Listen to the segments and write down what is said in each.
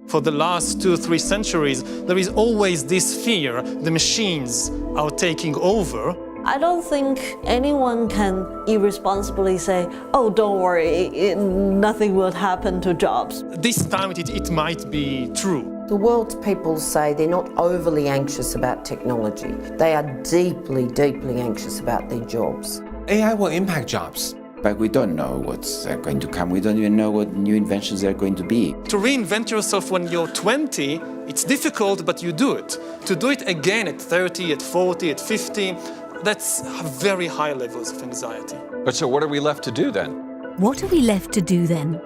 For the last 2-3 centuries, there is always this fear the machines are taking over. I don't think anyone can irresponsibly say, oh, don't worry, nothing will happen to jobs. This time it might be true. The world's people say they're not overly anxious about technology. They are deeply, deeply anxious about their jobs. AI will impact jobs. But we don't know what's going to come. We don't even know what new inventions are going to be. To reinvent yourself when you're 20, it's difficult, but you do it. To do it again at 30, at 40, at 50, that's very high levels of anxiety. But so what are we left to do then? What are we left to do then?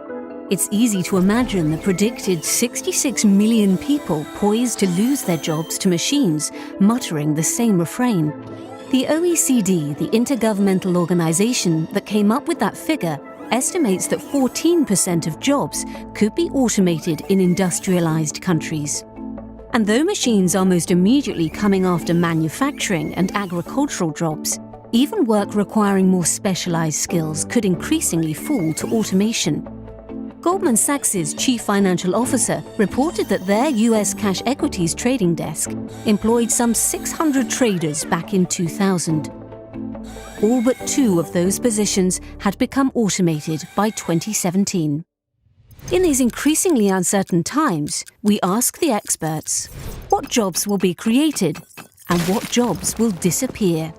It's easy to imagine the predicted 66 million people poised to lose their jobs to machines, muttering the same refrain. The OECD, the intergovernmental organization that came up with that figure, estimates that 14% of jobs could be automated in industrialized countries. And though machines are most immediately coming after manufacturing and agricultural jobs, even work requiring more specialized skills could increasingly fall to automation. Goldman Sachs's chief financial officer reported that their US cash equities trading desk employed some 600 traders back in 2000. All but 2 of those positions had become automated by 2017. In these increasingly uncertain times, we ask the experts, what jobs will be created and what jobs will disappear?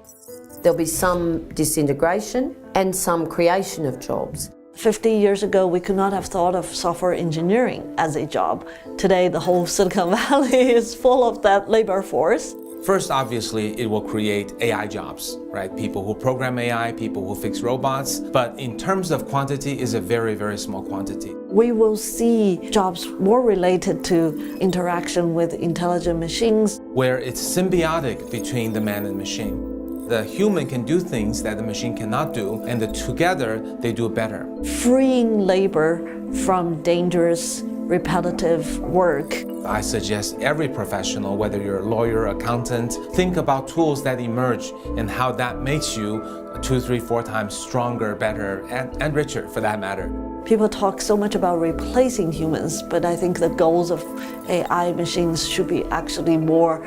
There'll be some disintegration and some creation of jobs. 50 years ago, we could not have thought of software engineering as a job. Today, the whole Silicon Valley is full of that labor force. First, obviously, it will create AI jobs, right? People who program AI, people who fix robots. But in terms of quantity, is a very, very small quantity. We will see jobs more related to interaction with intelligent machines, where it's symbiotic between the man and machine. The human can do things that the machine cannot do, and together they do better. freeing labor from dangerous, repetitive work. I suggest every professional, whether you're a lawyer, accountant, think about tools that emerge and how that makes you 2, 3, 4 times stronger, better, and richer for that matter. People talk so much about replacing humans, but I think the goals of AI machines should be actually more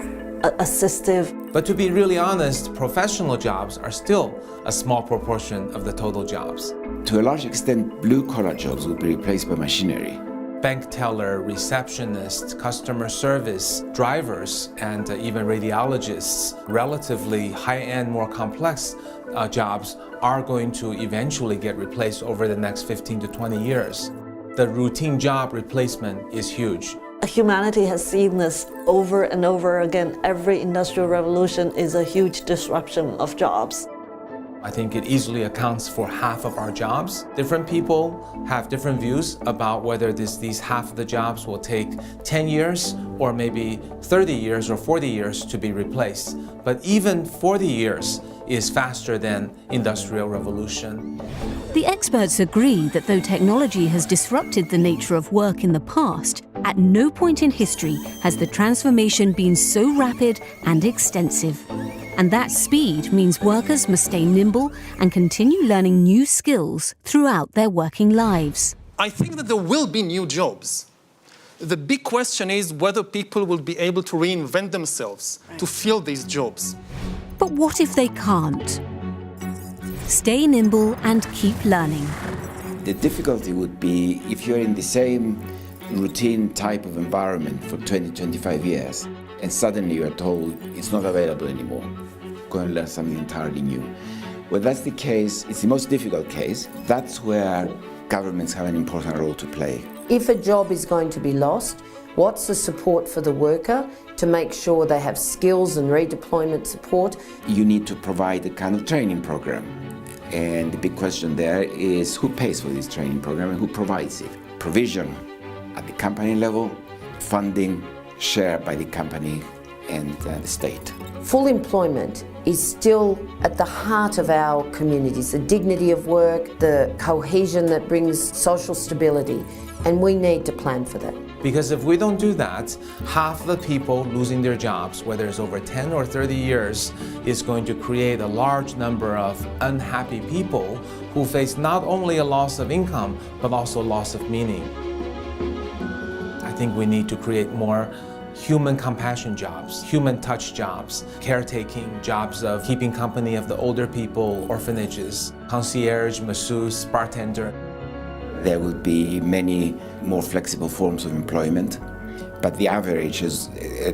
assistive. But to be really honest, professional jobs are still a small proportion of the total jobs. To a large extent, blue-collar jobs will be replaced by machinery. Bank teller, receptionist, customer service, drivers, and even radiologists, relatively high-end, more complex jobs are going to eventually get replaced over the next 15 to 20 years. The routine job replacement is huge. Humanity has seen this over and over again. Every industrial revolution is a huge disruption of jobs. I think it easily accounts for half of our jobs. Different people have different views about whether these half of the jobs will take 10 years or maybe 30 years or 40 years to be replaced. But even 40 years is faster than industrial revolution. The experts agree that though technology has disrupted the nature of work in the past, at no point in history has the transformation been so rapid and extensive. And that speed means workers must stay nimble and continue learning new skills throughout their working lives. I think that there will be new jobs. The big question is whether people will be able to reinvent themselves to fill these jobs. But what if they can't? Stay nimble and keep learning. The difficulty would be if you're in the same routine type of environment for 20, 25 years, and suddenly you're told it's not available anymore. Go and learn something entirely new. Well, that's the case. It's the most difficult case. That's where governments have an important role to play. If a job is going to be lost, what's the support for the worker to make sure they have skills and redeployment support? You need to provide a kind of training program. And the big question there is who pays for this training program and who provides it? Provision at the company level, funding shared by the company and the state. Full employment is still at the heart of our communities, the dignity of work, the cohesion that brings social stability, and we need to plan for that. Because if we don't do that, half the people losing their jobs, whether it's over 10 or 30 years, is going to create a large number of unhappy people who face not only a loss of income, but also loss of meaning. I think we need to create more human compassion jobs, human touch jobs, caretaking jobs of keeping company of the older people, orphanages, concierge, masseuse, bartender. There will be many more flexible forms of employment, but the average is,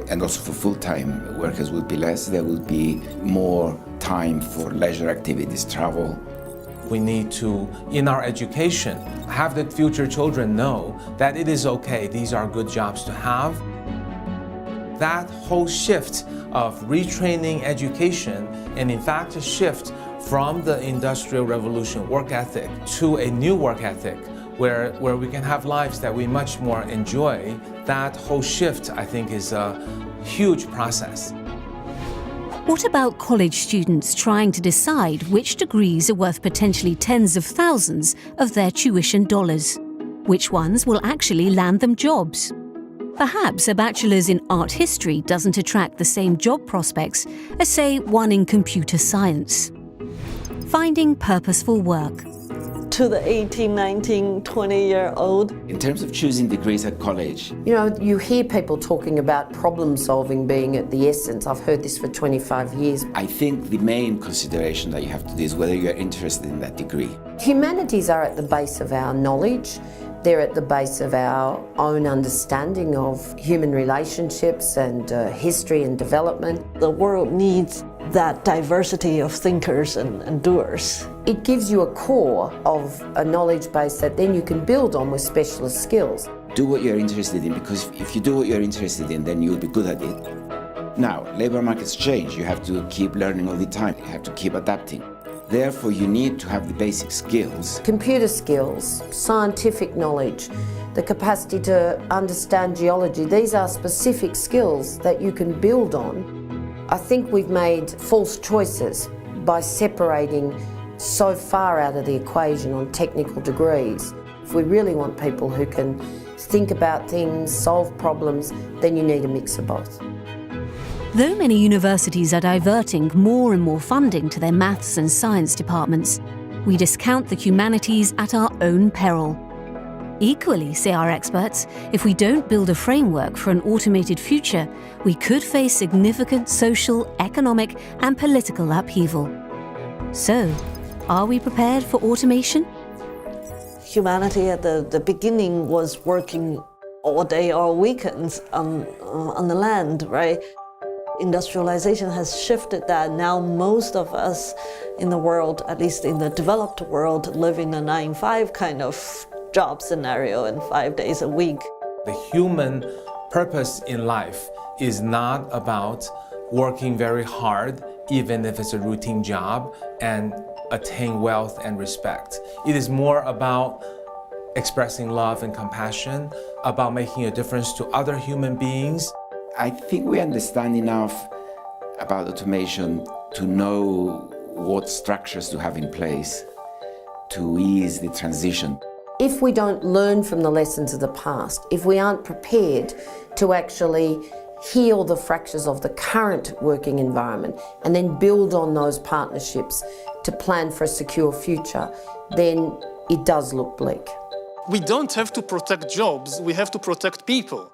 and also for full-time workers will be less. There will be more time for leisure activities, travel. We need to, in our education, have the future children know that it is okay, these are good jobs to have. That whole shift of retraining education, and in fact a shift from the Industrial Revolution work ethic to a new work ethic where we can have lives that we much more enjoy, that whole shift, I think, is a huge process. What about college students trying to decide which degrees are worth potentially tens of thousands of their tuition dollars? Which ones will actually land them jobs? Perhaps a bachelor's in art history doesn't attract the same job prospects as, say, one in computer science. Finding purposeful work. To the 18, 19, 20-year-old. In terms of choosing degrees at college, You know, you hear people talking about problem solving being at the essence. I've heard this for 25 years. I think the main consideration that you have to do is whether you're interested in that degree. Humanities are at the base of our knowledge. They're at the base of our own understanding of human relationships and history and development. The world needs that diversity of thinkers and doers. It gives you a core of a knowledge base that then you can build on with specialist skills. Do what you're interested in, because if you do what you're interested in, then you'll be good at it. Now, labor markets change. You have to keep learning all the time. You have to keep adapting. Therefore, you need to have the basic skills. Computer skills, scientific knowledge, the capacity to understand geology, these are specific skills that you can build on. I think we've made false choices by separating so far out of the equation on technical degrees. If we really want people who can think about things, solve problems, then you need a mix of both. Though many universities are diverting more and more funding to their maths and science departments, we discount the humanities at our own peril. Equally, say our experts, if we don't build a framework for an automated future, we could face significant social, economic, and political upheaval. So, are we prepared for automation? Humanity at the beginning was working all day, all weekends on the land, right? Industrialization has shifted that. Now most of us in the world, at least in the developed world, live in a 9-5 kind of job scenario and 5 days a week. The human purpose in life is not about working very hard, even if it's a routine job, and attain wealth and respect. It is more about expressing love and compassion, about making a difference to other human beings. I think we understand enough about automation to know what structures to have in place to ease the transition. If we don't learn from the lessons of the past, if we aren't prepared to actually heal the fractures of the current working environment and then build on those partnerships to plan for a secure future, then it does look bleak. We don't have to protect jobs, we have to protect people.